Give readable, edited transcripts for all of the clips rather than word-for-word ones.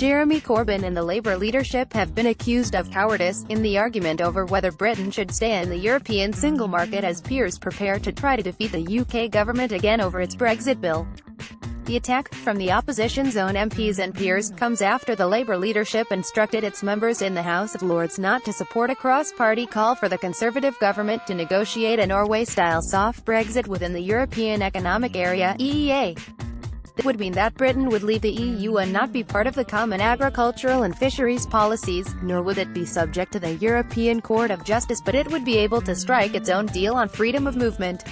Jeremy Corbyn and the Labour leadership have been accused of cowardice in the argument over whether Britain should stay in the European single market as peers prepare to try to defeat the UK government again over its Brexit Bill. The attack, from the opposition's own MPs and peers, comes after the Labour leadership instructed its members in the House of Lords not to support a cross-party call for the Conservative government to negotiate a Norway-style soft Brexit within the European Economic Area (EEA). It would mean that Britain would leave the EU and not be part of the common agricultural and fisheries policies, nor would it be subject to the European Court of Justice, but it would be able to strike its own deal on freedom of movement.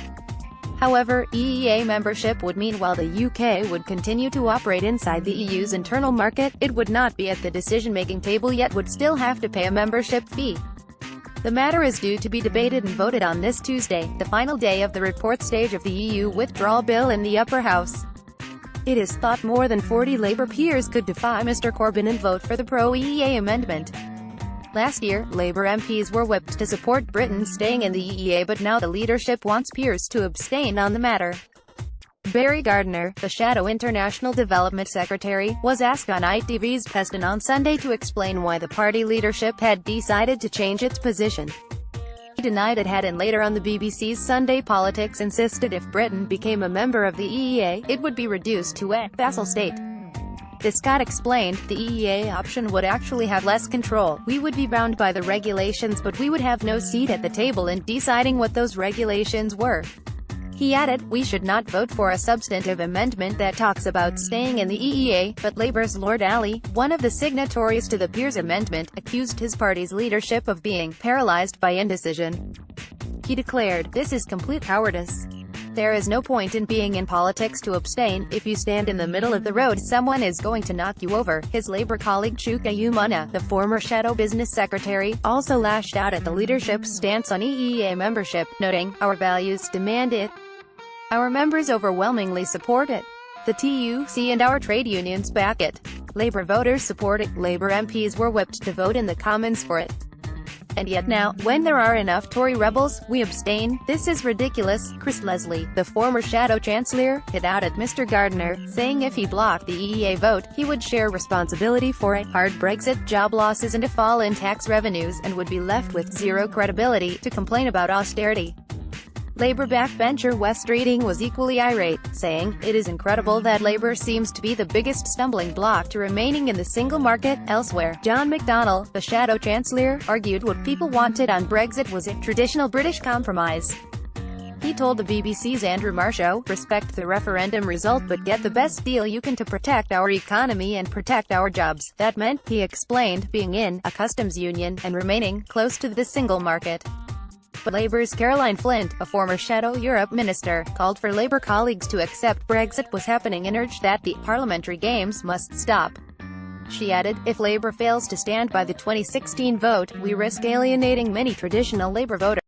However, EEA membership would mean while the UK would continue to operate inside the EU's internal market, it would not be at the decision-making table yet would still have to pay a membership fee. The matter is due to be debated and voted on this Tuesday, the final day of the report stage of the EU withdrawal bill in the upper house. It is thought more than 40 Labour peers could defy Mr Corbyn and vote for the pro-EEA amendment. Last year, Labour MPs were whipped to support Britain staying in the EEA, but now the leadership wants peers to abstain on the matter. Barry Gardiner, the Shadow International Development Secretary, was asked on ITV's Peston on Sunday to explain why the party leadership had decided to change its position. He denied it had, and later on the BBC's Sunday Politics insisted if Britain became a member of the EEA, it would be reduced to a vassal state. The Scot explained, the EEA option would actually have less control. We would be bound by the regulations, but we would have no seat at the table in deciding what those regulations were. He added, we should not vote for a substantive amendment that talks about staying in the EEA, but Labour's Lord Alley, one of the signatories to the Peers Amendment, accused his party's leadership of being paralysed by indecision. He declared, this is complete cowardice. There is no point in being in politics to abstain. If you stand in the middle of the road, someone is going to knock you over. His Labour colleague Chuka Umunna, the former Shadow Business Secretary, also lashed out at the leadership's stance on EEA membership, noting, our values demand it. Our members overwhelmingly support it. The TUC and our trade unions back it. Labour voters support it. Labour MPs were whipped to vote in the Commons for it. And yet now, when there are enough Tory rebels, we abstain. This is ridiculous. Chris Leslie, the former Shadow Chancellor, hit out at Mr Gardiner, saying if he blocked the EEA vote, he would share responsibility for a hard Brexit, job losses and a fall in tax revenues, and would be left with zero credibility to complain about austerity. Labour backbencher West Reading was equally irate, saying, it is incredible that Labour seems to be the biggest stumbling block to remaining in the single market. Elsewhere, John McDonnell, the Shadow Chancellor, argued what people wanted on Brexit was a traditional British compromise. He told the BBC's Andrew Marshall, respect the referendum result but get the best deal you can to protect our economy and protect our jobs. That meant, he explained, being in a customs union and remaining close to the single market. But Labour's Caroline Flint, a former Shadow Europe minister, called for Labour colleagues to accept Brexit was happening and urged that the parliamentary games must stop. She added, if Labour fails to stand by the 2016 vote, we risk alienating many traditional Labour voters.